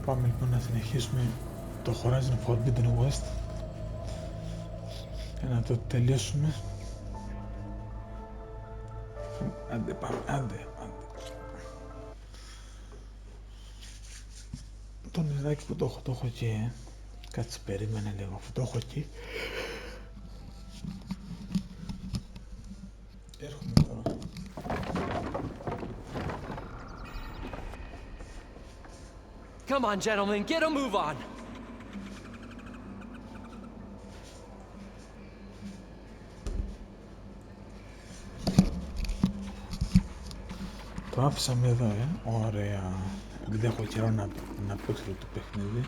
πάμε λοιπόν να συνεχίσουμε το Horizon Forbidden West για να το τελειώσουμε. Άντε πάμε, άντε. Το νεράκι που το έχω εκεί, κάτσε περίμενε λίγο, αφού το έχω εκεί. Έρχομαι τώρα. Come on, gentlemen, get a move on. Το άφησαμε εδώ, ωραία. Δεν έχω καιρό να παίξω το παιχνίδι.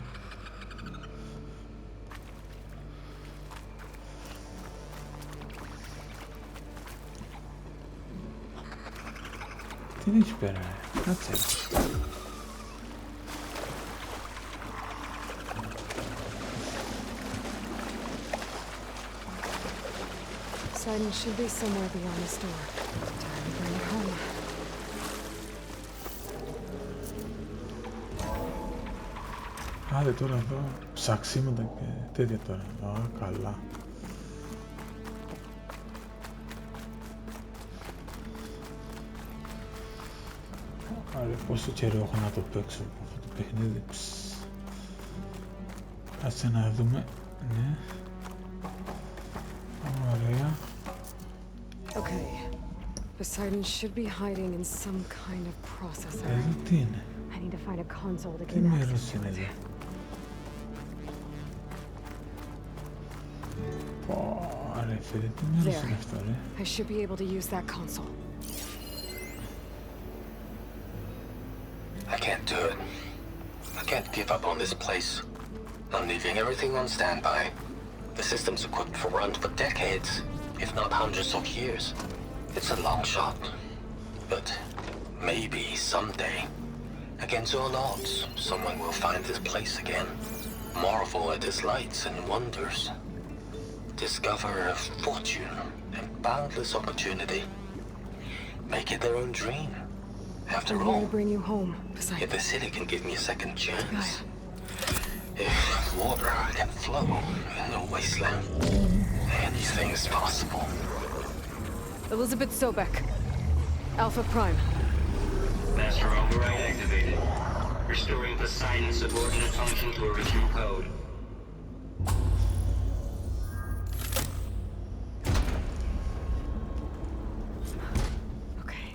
Τι είναι εκεί πέρα, κάτσε. Poseidon should be somewhere beyond the store. Time to bring it home. Άντε τώρα εδώ, ψαξίματα και τέτοια τώρα. Α, καλά. Άρα πόσο καιρό έχω να το παίξω αυτό το παιχνίδι. Κάτσε να δούμε. Ναι. Ωραία. Okay. Poseidon should be hiding in some kind of processor. Εδώ τι είναι. I need to find a console to Τι gain μέρος access to είναι it. εδώ. Πω, ρε φίλε, τι μέρος είναι αυτό, ρε. I should be able to use that console. I can't do it. I can't give up on this place. I'm leaving everything on standby. The system's equipped for runs for decades, if not hundreds of years. It's a long shot. But maybe someday, against all odds, someone will find this place again. Marvel at its lights and wonders. Discover a fortune and boundless opportunity. Make it their own dream. After I'm all, here to bring you home, if Poseidon. the city can give me a second chance, Gaia. if water can flow in a wasteland, anything's possible. Elizabeth Sobek. Alpha Prime. Master override activated. Restoring Poseidon's subordinate function to original code. Okay.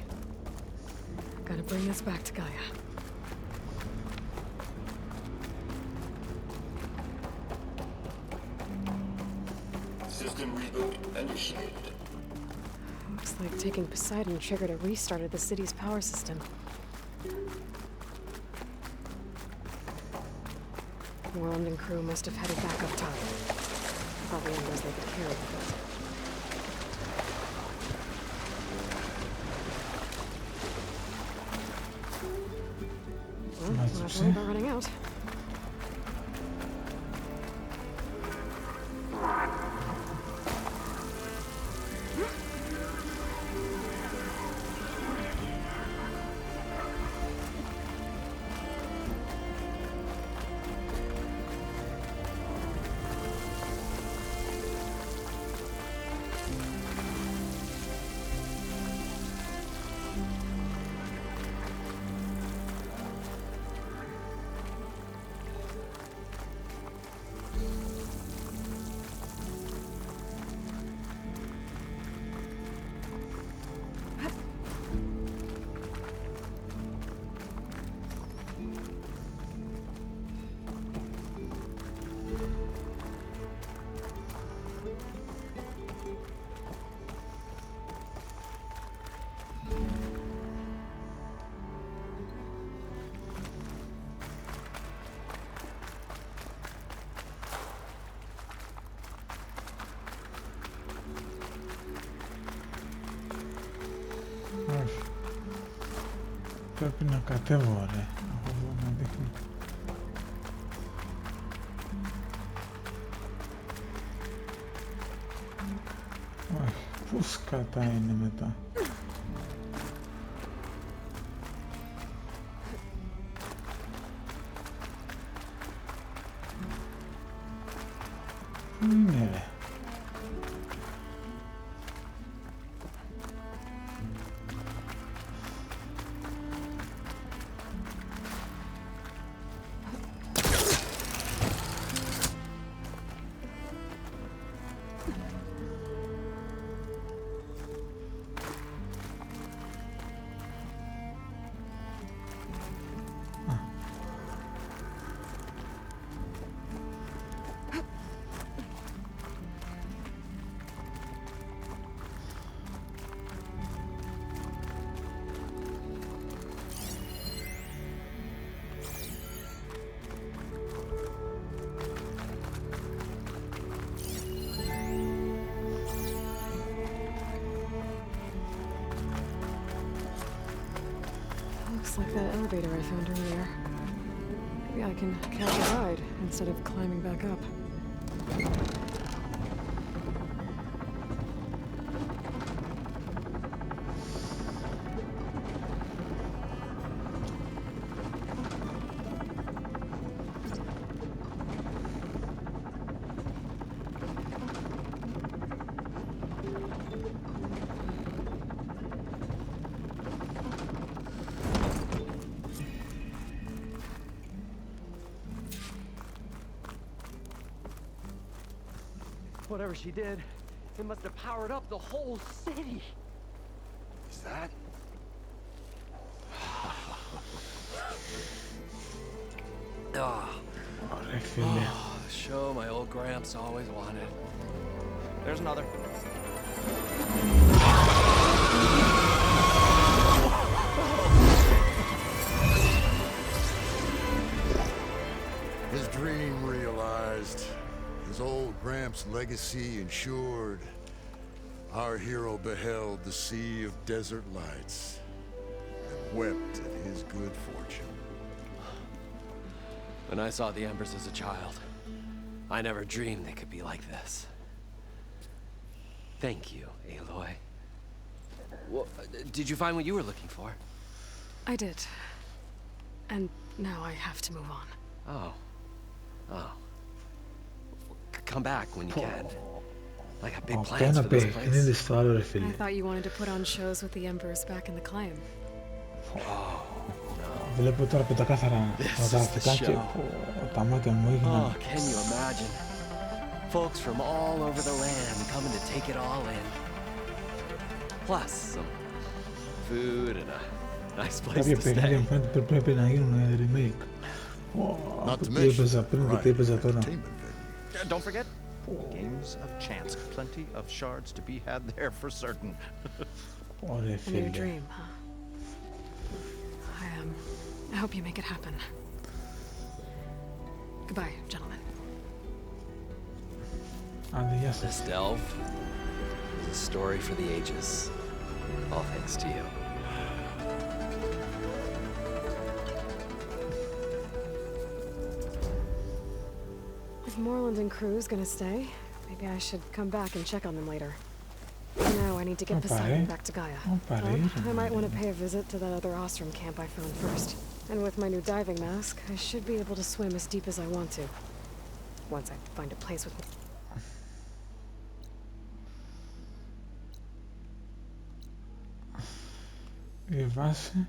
Gotta bring this back to Gaia. System reboot initiated. Looks like taking Poseidon triggered a restart of the city's power system. Worland and crew must have headed back up top. Probably knows they could carry with it. Well, not worried about running out. Όχι. Πρέπει να κατέβω, ρε. Από εδώ να δείχνει. Όχι. Πού σκατά είναι μετά. just like that elevator I found earlier. Maybe I can catch a ride instead of climbing back up. Whatever she did, it must have powered up the whole city. Is that? Ωραία φίλε. The show my old Gramps always wanted. There's another. His dream realized. His old Gramps' legacy ensured. Our hero beheld the sea of desert lights and wept at his good fortune. When I saw the embers as a child, I never dreamed they could be like this. Thank you, Aloy. Well, did you find what you were looking for? I did. And now I have to move on. Oh. Oh. Come back when you can. I got big plans Ένα for this παιχνίδι place. στο άλλο ρε I φίλε. thought you wanted to put on shows with the Embers back in the climb. Βλέπω τώρα πεντακάθαρα τα γραφικά και τα μάτια μου Oh, έγιναν. can you imagine? Folks from all over the land coming to take it all in. Plus some food and a nice place Κάποια to παιχνίδια μου stay. φαίνεται πρέπει να γίνουν remake. Not to Τι έπαιζα mention, πριν και τι right, έπαιζα τώρα. entertainment value. Don't forget, games of chance. Plenty of shards to be had there for certain. Ωραία A new φίλε. dream, huh? I hope you make it happen. Goodbye, gentlemen. Άντε γεια σας. This delve is a story for the ages. All thanks to you. If Moreland and crew's gonna stay, maybe I should come back and check on them later. For now, I need to get Poseidon back to Gaia. I might want to pay a visit to that other Ostrom camp I found first. And with my new diving mask, I should be able to swim as deep as I want to. Once I find a place with... Η βάση.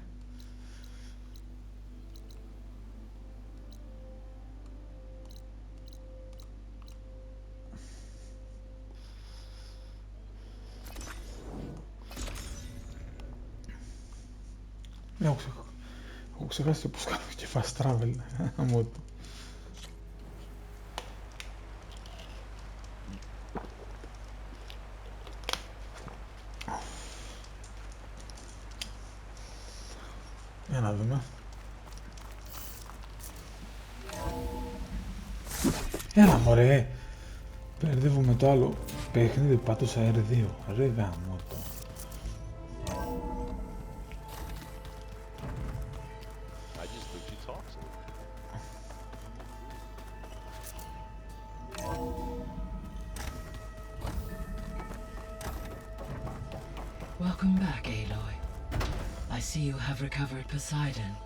Έχω ξεχάσει πως κάνω και fast travel. Αμώ του. Για να δούμε. Έλα μωρέ. Μπερδεύομαι το άλλο παιχνίδι, πατούσα R2. Ρε γάμο το. Welcome back, Aloy. I see you have recovered Poseidon.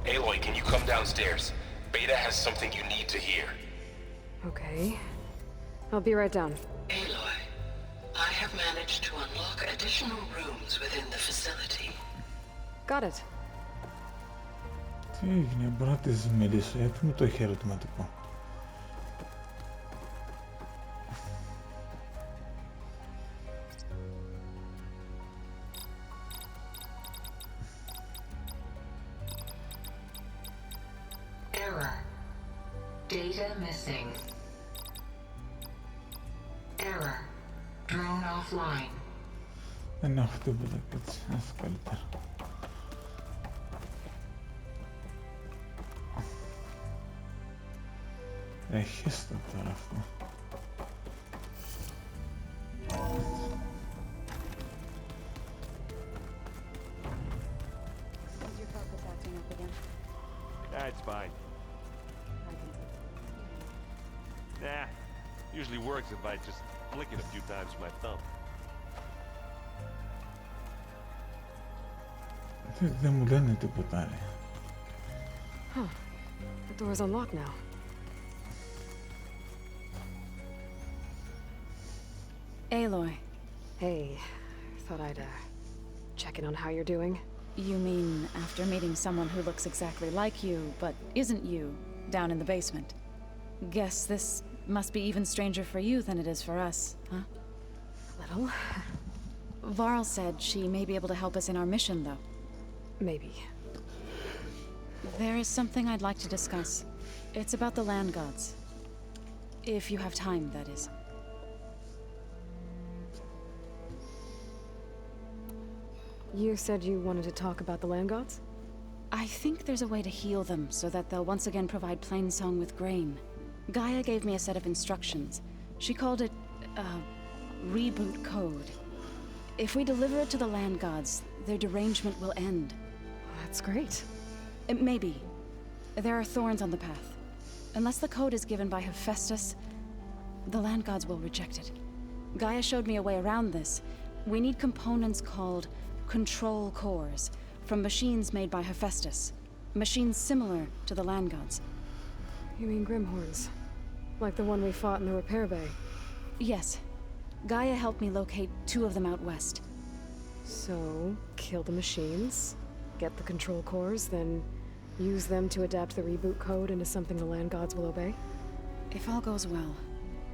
Aloy, can you come downstairs? Beta has something you need to hear. Okay. I'll be right down. Aloy, I have managed to unlock additional rooms within the facility. Got it. Τι έγινε, μπορώ να τις μιλήσω, γιατί μου το έχει ερωτηματικό. Error. Data missing. Error. Drone offline. Δεν έχω τίποτα και έτσι, αυτό καλύτερα. Έχεις το τώρα αυτό. It's fine. Nah, usually works if I just flick it a few times with my thumb. Δεν μου λένε τίποτα, ρε. Huh. The door's unlocked now. Aloy. Hey, thought I'd, check in on how you're doing. You mean after meeting someone who looks exactly like you, but isn't you, down in the basement? Guess this must be even stranger for you than it is for us, huh? A little. Varl said she may be able to help us in our mission, though. Maybe. There is something I'd like to discuss. It's about the land gods. If you have time, that is. You said you wanted to talk about the land gods? I think there's a way to heal them so that they'll once again provide Plainsong with grain. Gaia gave me a set of instructions. She called it, reboot code. If we deliver it to the land gods, their derangement will end. That's great. Maybe. There are thorns on the path. Unless the code is given by Hephaestus, the land gods will reject it. Gaia showed me a way around this. We need components called control cores from machines made by Hephaestus. Machines similar to the land gods. You mean Grimhorns? Like the one we fought in the repair bay? Yes. Gaia helped me locate 2 of them out west. So, kill the machines, get the control cores, then use them to adapt the reboot code into something the land gods will obey? If all goes well.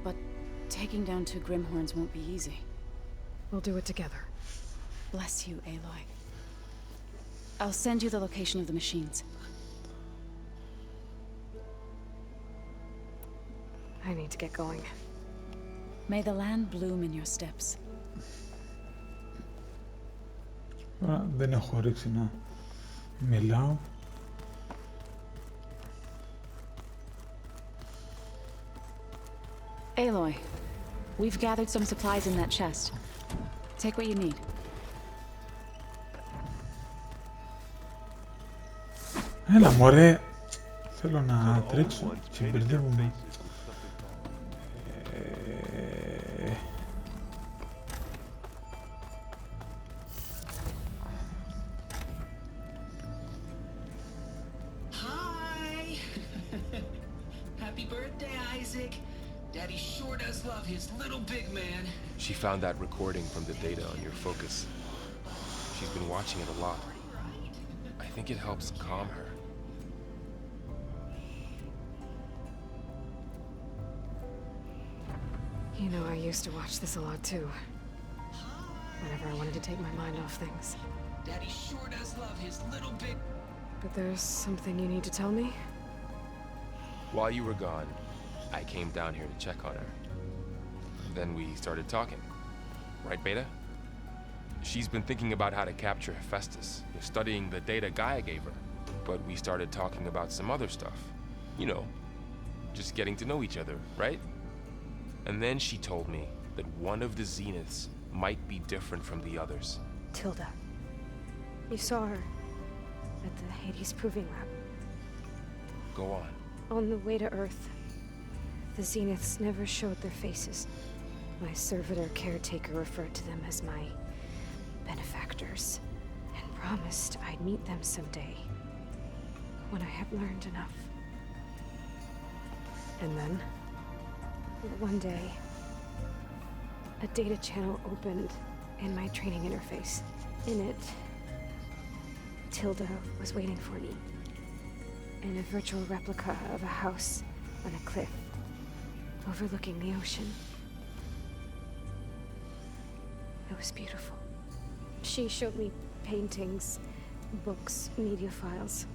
But taking down 2 Grimhorns won't be easy. We'll do it together. Bless you, Aloy. I'll send you the location of the machines. I need to get going. May the land bloom in your steps. Δεν έχω ρίξει να μιλάω. Aloy, we've gathered some supplies in that chest. Take what you need. Έλα μωρέ, θέλω να τρέξω και μπερδεύομαι. Hi! Happy birthday, Isaac. Daddy sure does love his little big man. She found that recording from the data on your focus. She's been watching it a lot. I think it helps calm her. You know, I used to watch this a lot too. Whenever I wanted to take my mind off things. Daddy sure does love his little big... But there's something you need to tell me? While you were gone, I came down here to check on her. Then we started talking. Right, Beta? She's been thinking about how to capture Hephaestus, studying the data Gaia gave her. But we started talking about some other stuff. You know, just getting to know each other, right? And then she told me that one of the Zeniths might be different from the others. Tilda. You saw her at the Hades Proving Lab. Go on. On the way to Earth, the Zeniths never showed their faces. My servitor caretaker referred to them as my benefactors, and promised I'd meet them someday, when I had learned enough. And then, one day, a data channel opened in my training interface. In it, Tilda was waiting for me, in a virtual replica of a house on a cliff, overlooking the ocean. It was beautiful. She showed me paintings, books, media files.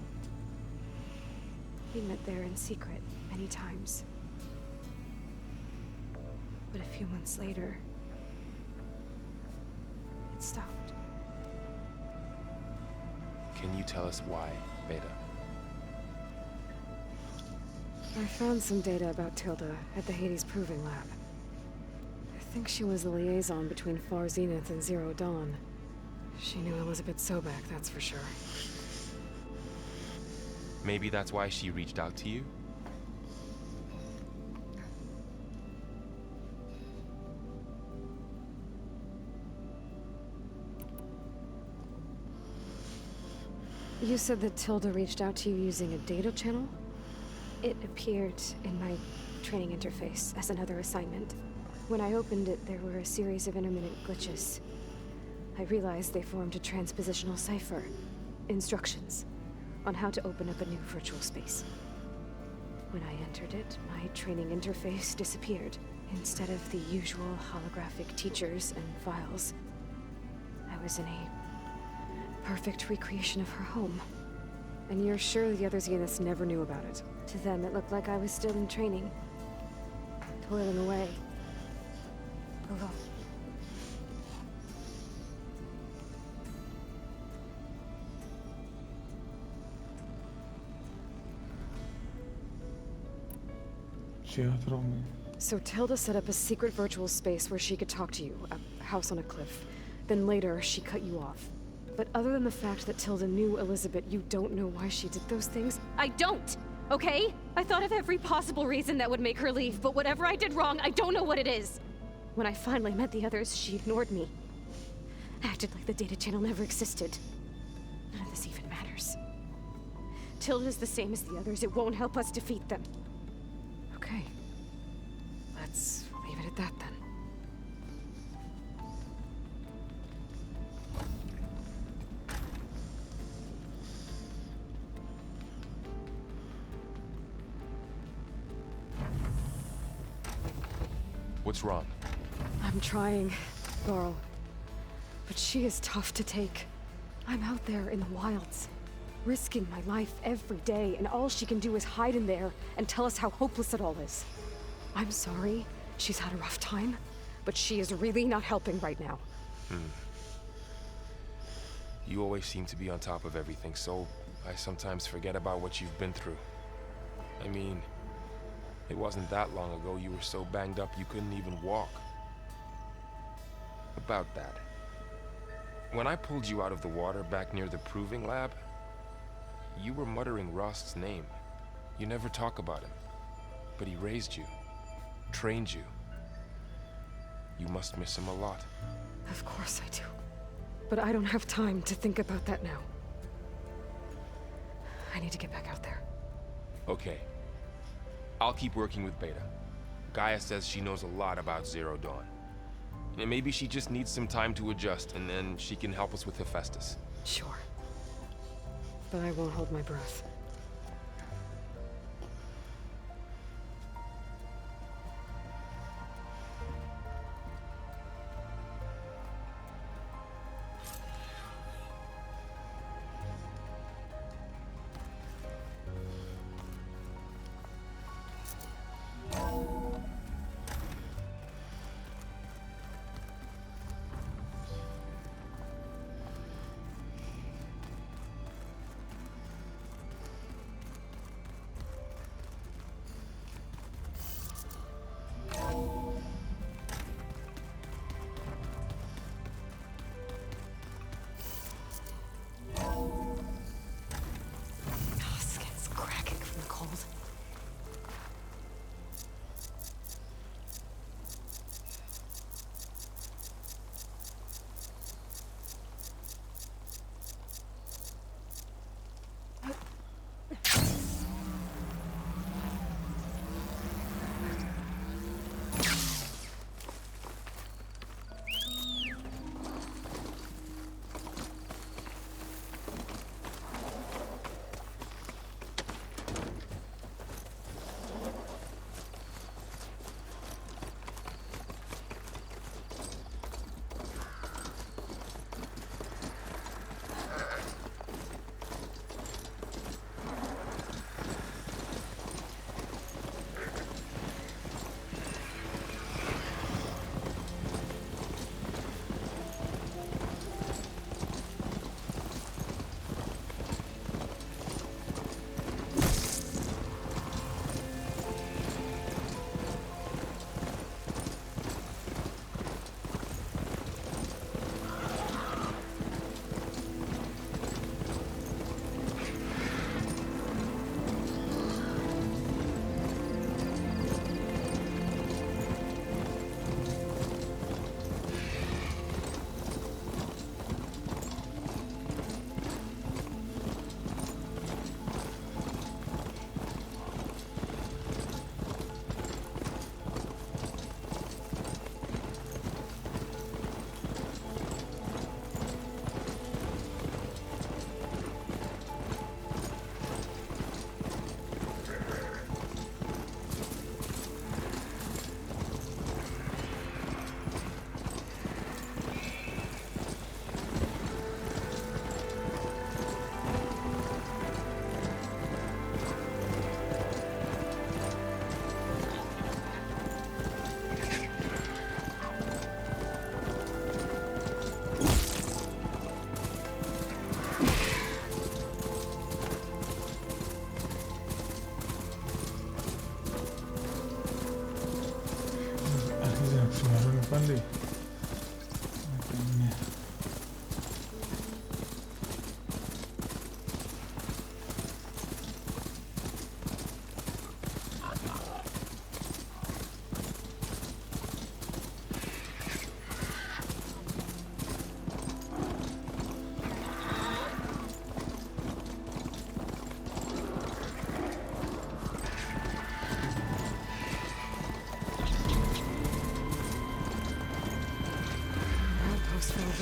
We met there in secret many times. But a few months later, it stopped. Can you tell us why, Beta? I found some data about Tilda at the Hades Proving Lab. I think she was the liaison between Far Zenith and Zero Dawn. She knew Elizabeth Sobek, that's for sure. Maybe that's why she reached out to you? You said that Tilda reached out to you using a data channel? It appeared in my training interface as another assignment. When I opened it, there were a series of intermittent glitches. I realized they formed a transpositional cipher. Instructions on how to open up a new virtual space. When I entered it, my training interface disappeared. Instead of the usual holographic teachers and files, I was in a perfect recreation of her home. And you're sure the other Zeniths never knew about it? To them, it looked like I was still in training. Toiling away. Alone. So Tilda set up a secret virtual space where she could talk to you, a house on a cliff. Then later, she cut you off. But other than the fact that Tilda knew Elizabeth, you don't know why she did those things? I don't! Okay? I thought of every possible reason that would make her leave, but whatever I did wrong, I don't know what it is. When I finally met the others, she ignored me. Acted like the data channel never existed. None of this even matters. Tilda's the same as the others. It won't help us defeat them. Okay. Let's leave it at that then. What's wrong? I'm trying, Laurel. But she is tough to take. I'm out there in the wilds, risking my life every day, and all she can do is hide in there and tell us how hopeless it all is. I'm sorry she's had a rough time, but she is really not helping right now. You always seem to be on top of everything, so I sometimes forget about what you've been through. I mean, it wasn't that long ago you were so banged up you couldn't even walk. About that. When I pulled you out of the water back near the Proving Lab, you were muttering Rost's name. You never talk about him. But he raised you, trained you. You must miss him a lot. Of course I do. But I don't have time to think about that now. I need to get back out there. Okay. I'll keep working with Beta. Gaia says she knows a lot about Zero Dawn. And maybe she just needs some time to adjust, and then she can help us with Hephaestus. Sure. But I won't hold my breath. πάλι. Ναι.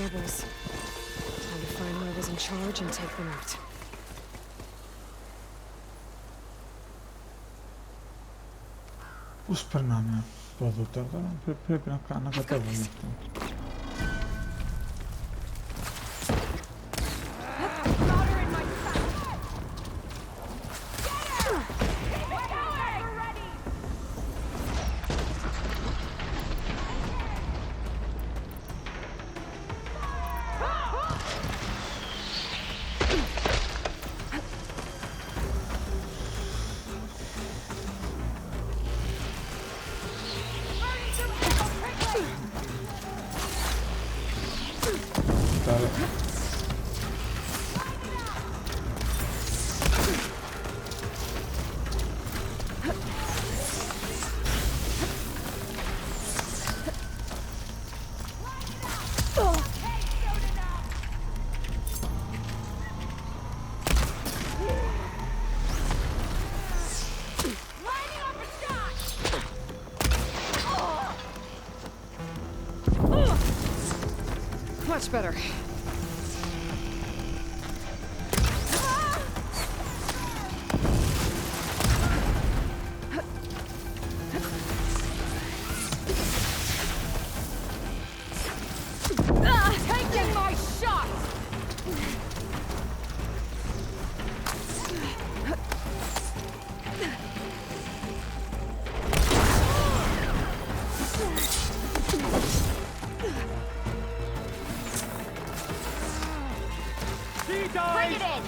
Rebels. Time to find whoever's in charge and take them out. Πώς περνάμε από εδώ τώρα, πρέπει να κατέβουμε αυτό. Much better. Taking my shot! Bring it in!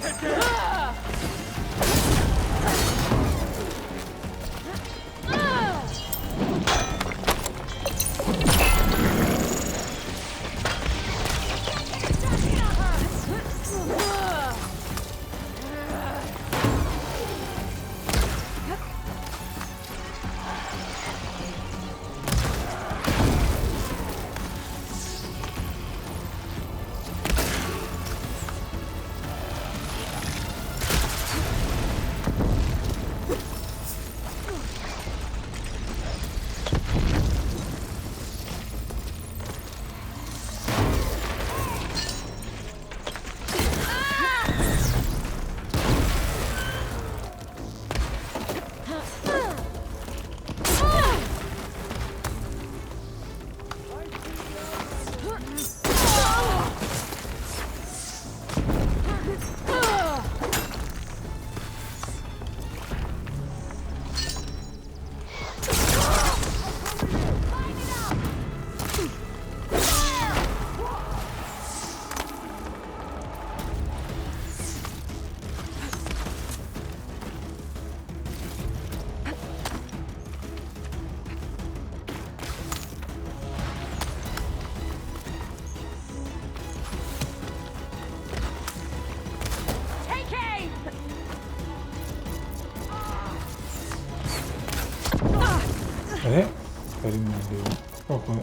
Περίμενε λίγο. Όχι.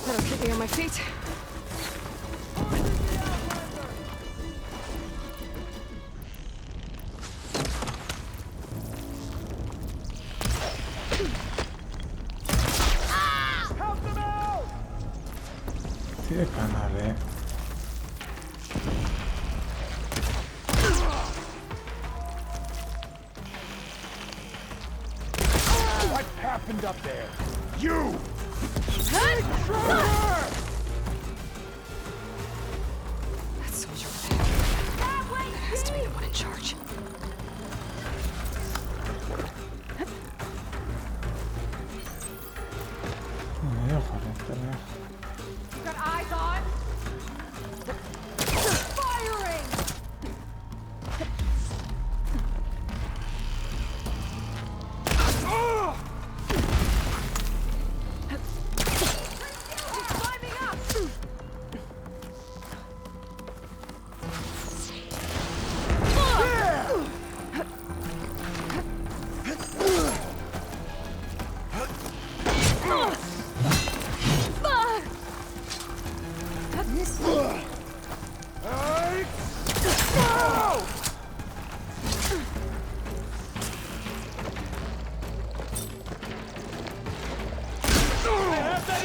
That'll keep me on my feet. Τι έκανα, ρε. What happened up there? You! That soldier over there. That has to be the one in charge. Got eyes on? Firing!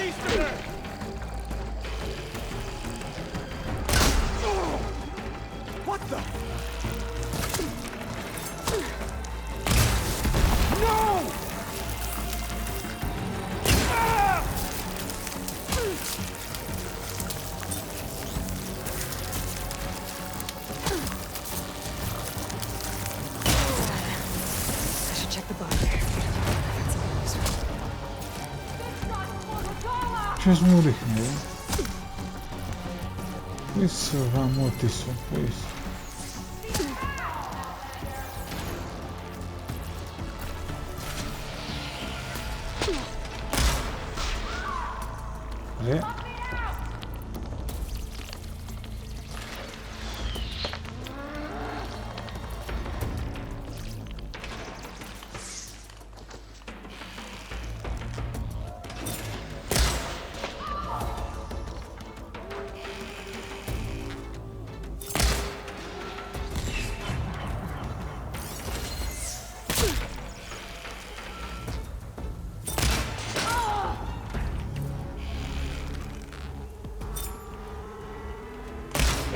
east of there! What the? No! Ah! I should check the body. Ποιος μου ρίχνει, Πού είσαι ο γαμώτης σου, πού είσαι? Ρε.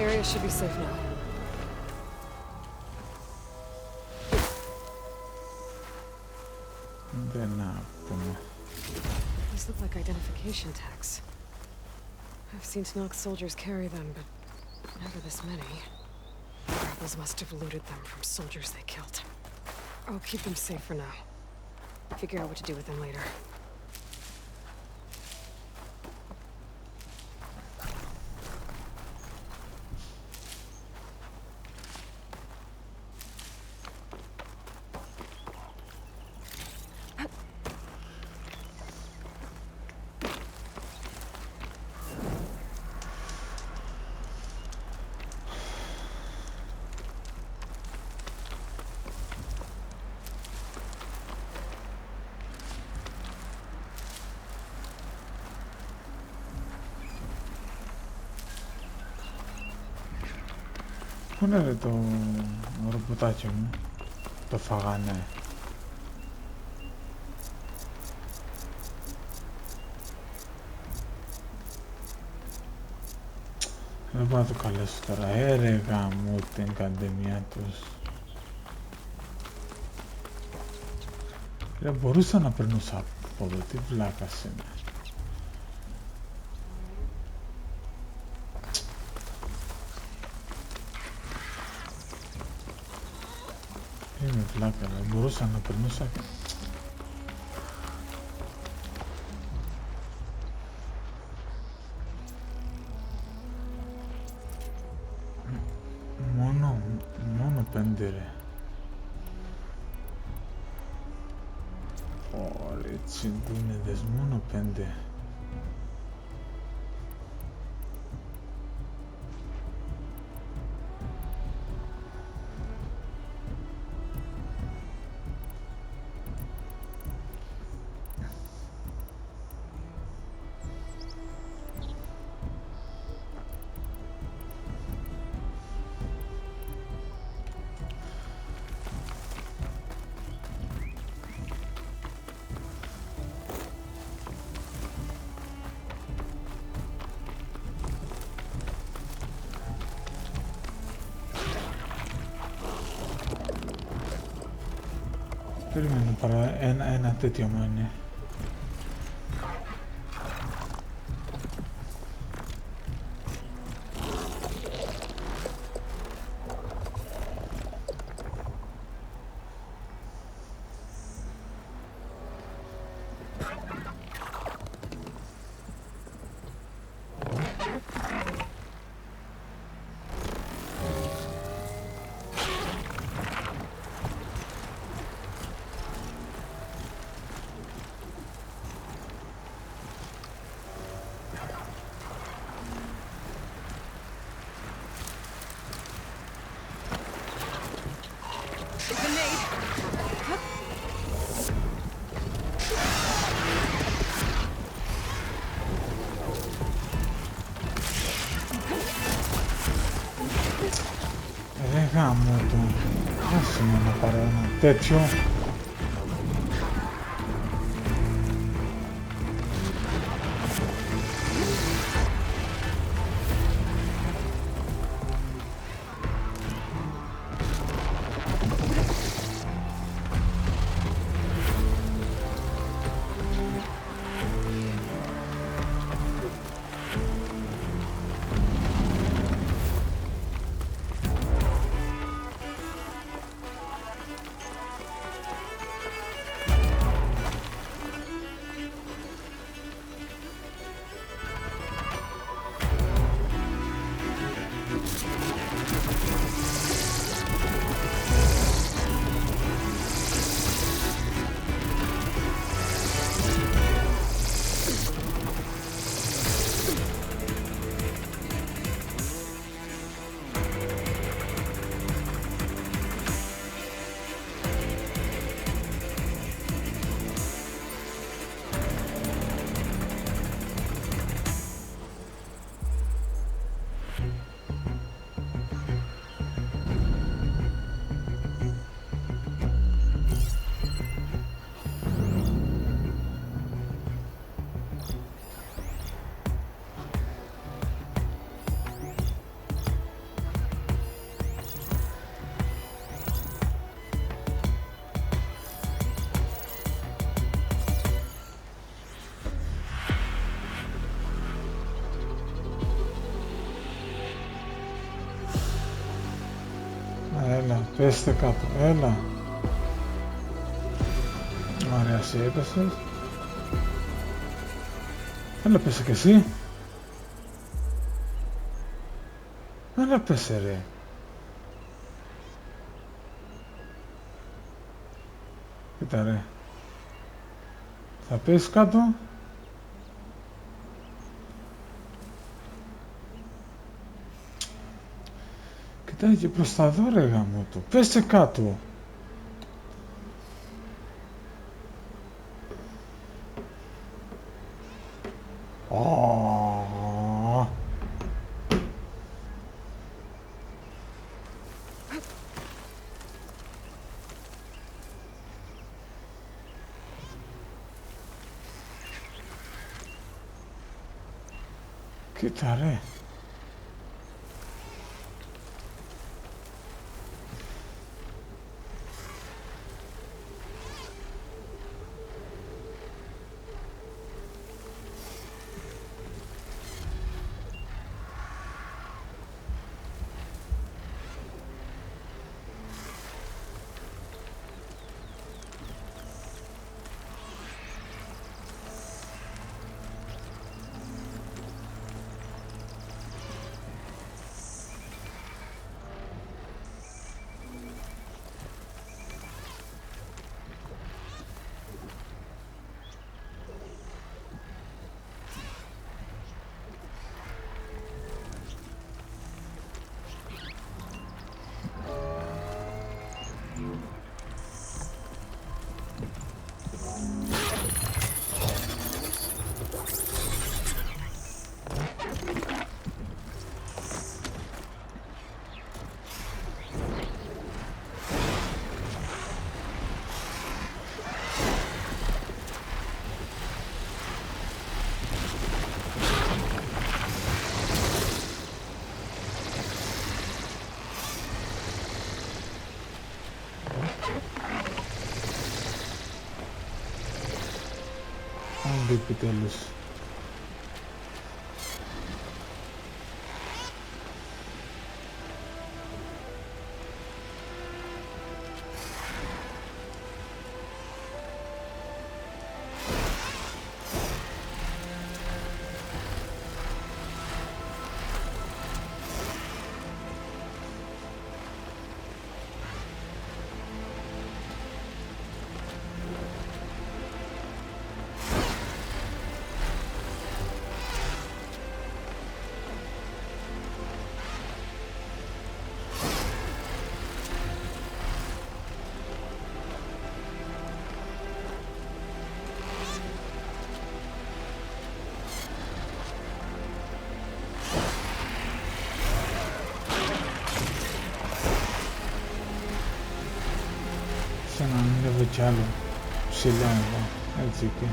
Area should be safe now. These look like identification tags. I've seen Snox soldiers carry them, but never this many. The rebels must have looted them from soldiers they killed. I'll keep them safe for now. Figure out what to do with them later. Πού είναι ρε το ρομποτάκι μου? Το φαγάνε. Δεν μπορώ να το καλέσω τώρα. Ρε γαμώ την καντεμιά τους. Ρε μπορούσα να περνούσα από εδώ. Τι βλάκας είναι. Είμαι βλάκα, δεν μπορούσα να περνούσα. Μόνο 5 ρε. Ωραία, τσιγκούνιδες, μόνο 5. Περιμένω παρά ένα τέτοιο μάνι. Γάμο του. Άσε με να πάρω ένα τέτοιο. Έλα, πέστε κάτω, έλα. Ωραία, εσύ έπεσες. Έλα, πέσε κι εσύ. Έλα, πέσε ρε. Κοίτα ρε. Θα πέσεις κάτω. Κοιτάει και προς τα δω ρε γάμο του. Πέσε κάτω. Κοίτα ρε. Επιτέλους. Σαν να ανέβω κι άλλο ψηλά εδώ, έτσι εκεί.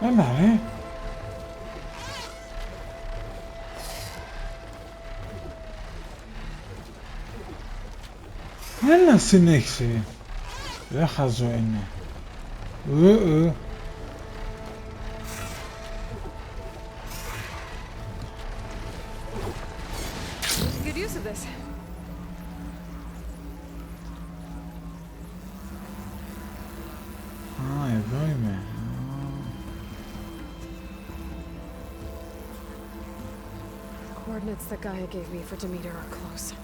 Έλα ρε. Έλα συνέχισε. Δεν χαζό είναι. Good use of this. Α, εδώ είμαι. The coordinates that Gaia gave me for Demeter are close.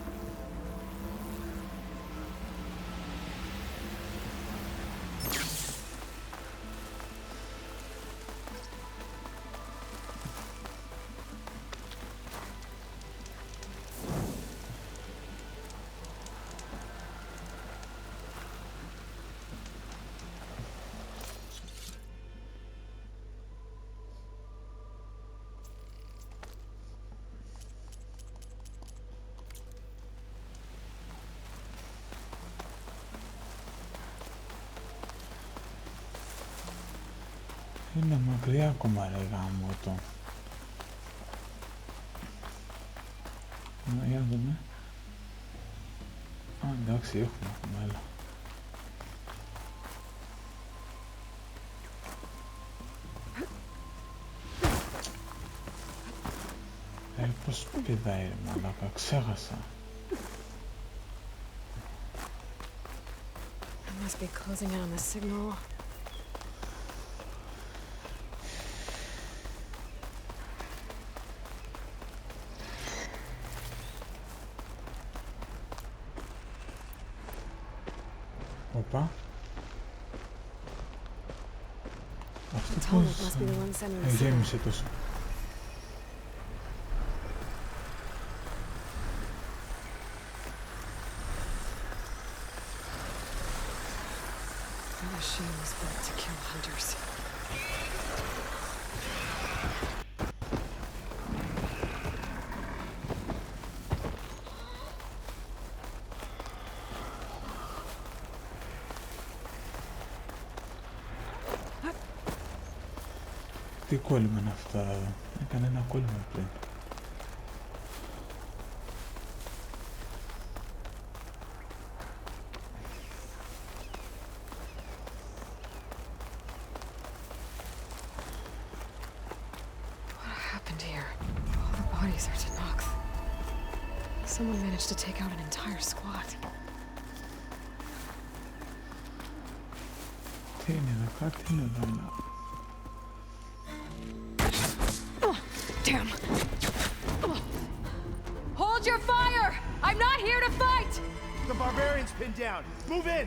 Είναι μακριά ακόμα ρε γάμο. Για να δούμε. Α, εντάξει, έχουμε, έλα. Πώς πηδάει ρε μαλάκα, ξέχασα. I must be closing in on the signal. Οπα. Αυτό πώς γέμισε τόσο. The machine was built to kill hunters. Τι κόλλημα είναι αυτά εδώ. Έκανε ένα κόλλημα πριν. Someone managed to take out an entire squad. Τι είναι εδώ, κάτι είναι εδώ. Damn. Hold your fire! I'm not here to fight! The barbarian's pinned down. Move in!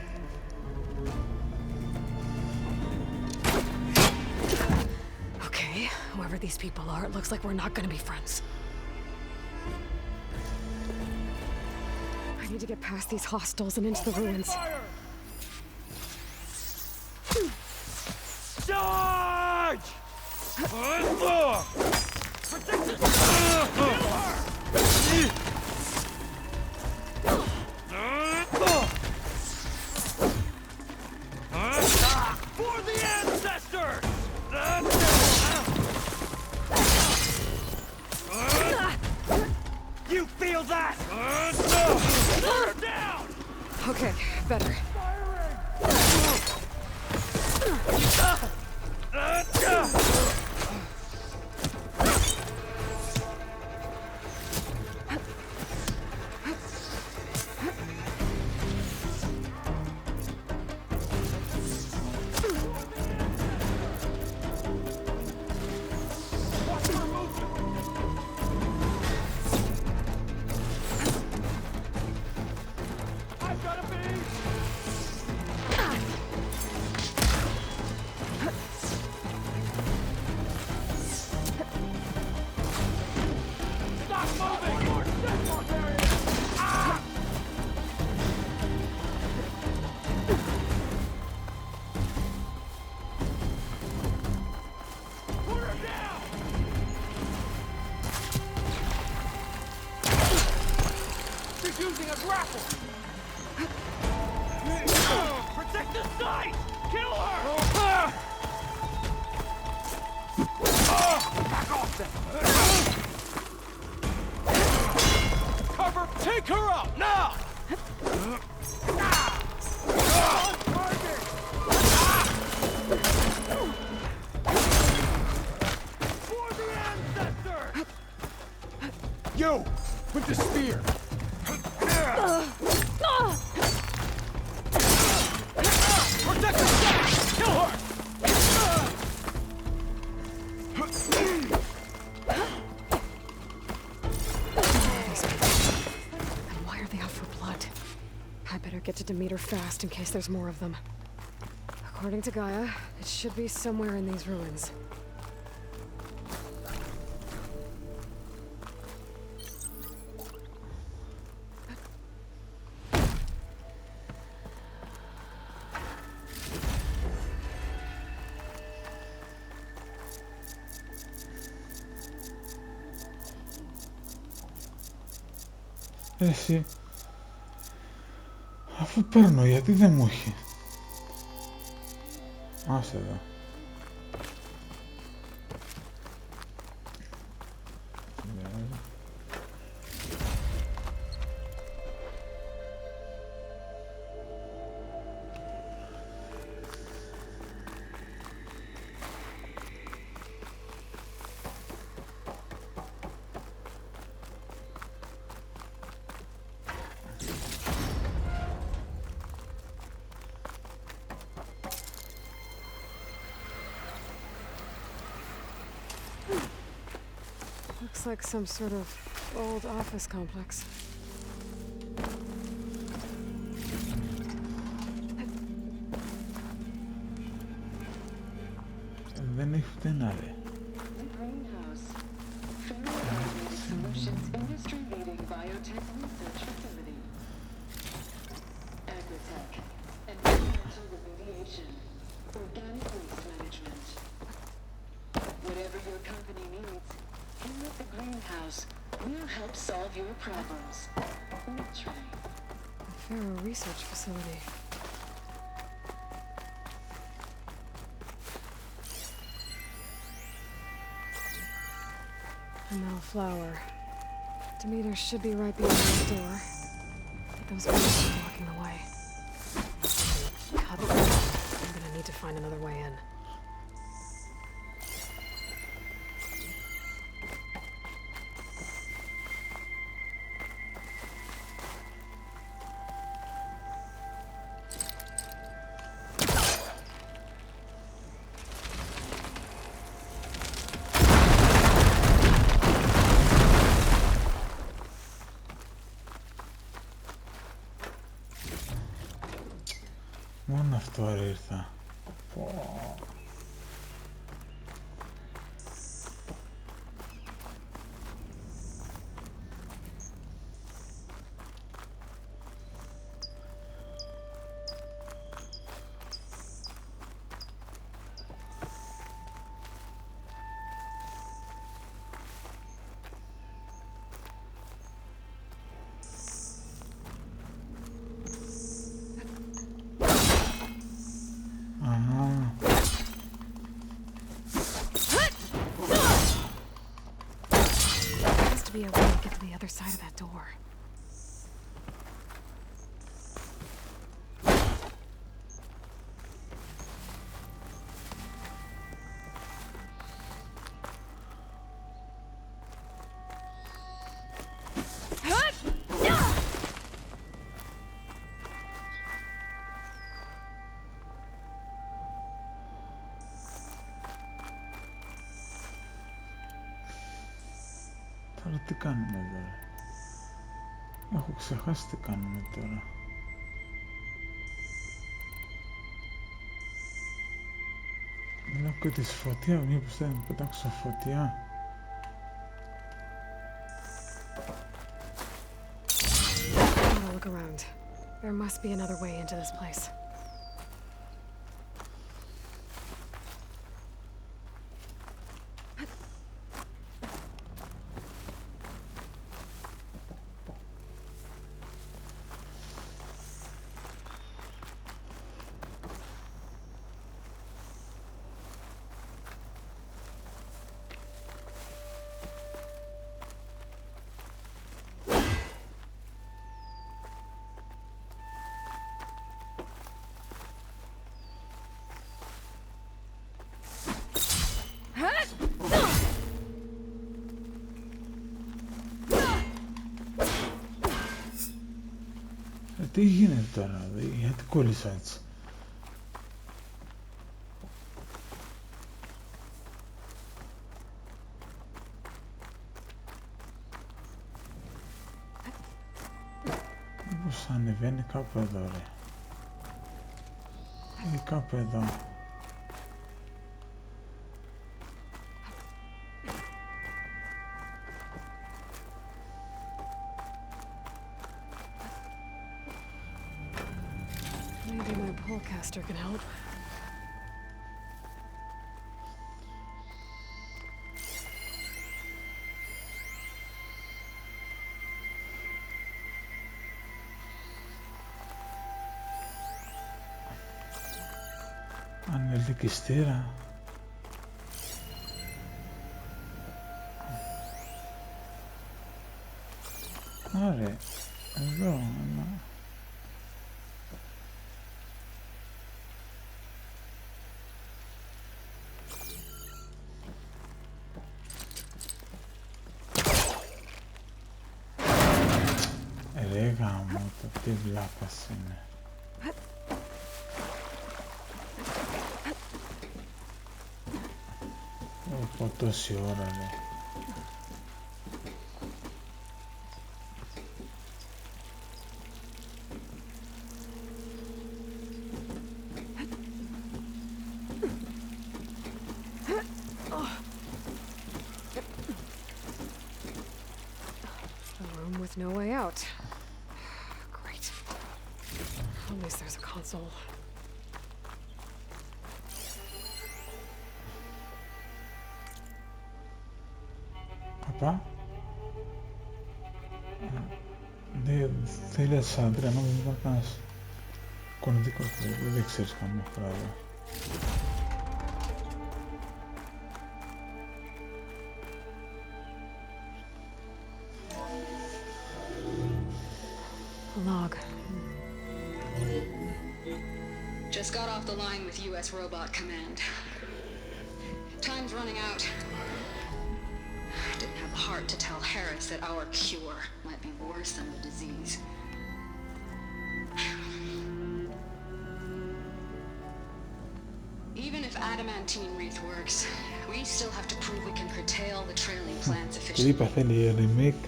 Okay, whoever these people are, it looks like we're not gonna be friends. I need to get past these hostiles and into the ruins. Charge! For the ancestors! You feel that? Put her down! Okay, better. Using a grapple! Protect the site! Kill her! Back off then! Cover! Take her out! Now! You! With the spear! Protect yourself! Kill her! And why are they out for blood? I better get to Demeter fast in case there's more of them. According to Gaia, it should be somewhere in these ruins. Εσύ, αφού παίρνω, γιατί δεν μου έχει? Άσε εδώ. Looks like some sort of old office complex. Δεν έχει ούτε ένα ρε. Whatever your company needs, here at the greenhouse, we'll help solve your problems. Try. A Pharaoh research facility. A metal flower. Demeter should be right behind the door. But those guys are blocking the way. God, I'm gonna need to find another way in. Μόνο αυτό ρε ήρθα. Be a way to get to the other side of that door. Τώρα τι κάνουμε εδώ ρε? Έχω ξεχάσει τι κάνουμε τώρα. Λέω και τη φωτιά, μήπως δεν πετάξω φωτιά. Gotta look around. There must be another way into this place. Τι γίνεται τώρα, γιατί κόλλησα έτσι. Μήπως ανεβαίνει κάπου εδώ, ρε. Ή κάπου εδώ. Maybe my polecaster can help. Ανελκυστήρα. Άρα, εδώ, αλλά... Ρε γάμο, το τι βλάπας είναι. Από τόση ώρα, ρε. A room with no way out. Great. At least there's a console. Παπά. Δεν θέλει Σάντρα, νόμιζα ότι ήταν κανένας κονδύκος, δεν ξέρεις καμία πράγμα. Log. Just got off the line with U.S. Robot Command. Time's running out. Didn't have the heart to tell Harris that our cure might be worse than the disease. Even if adamantine wreath works, we still have to prove we can curtail the trailing plants Και efficiently. είπα θέλει remake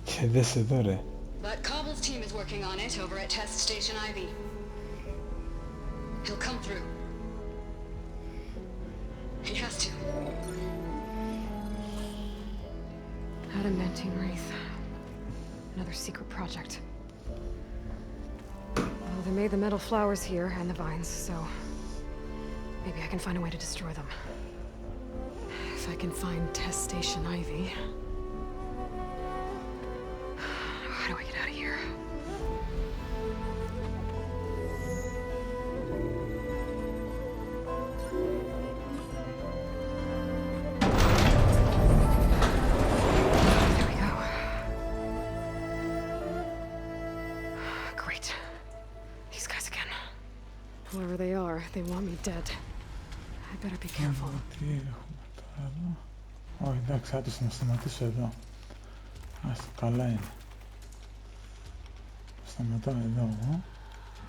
και δες εδώ, ρε. But Cobble's team is working on it over at Test Station Ivy. He'll come through. He has to. Adamantine wreath. Another secret project. Well, they made the metal flowers here and the vines, so maybe I can find a way to destroy them. If I can find Test Station Ivy. How do I get out of here? Whoever they are, they want me dead. I better be careful. Τι έχουμε τώρα εδώ. Όχι, εντάξει, άτος να σταματήσω εδώ. Άστο, καλά είναι. Σταματάω εδώ εγώ.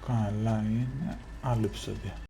Καλά είναι. Άλλο επεισόδιο.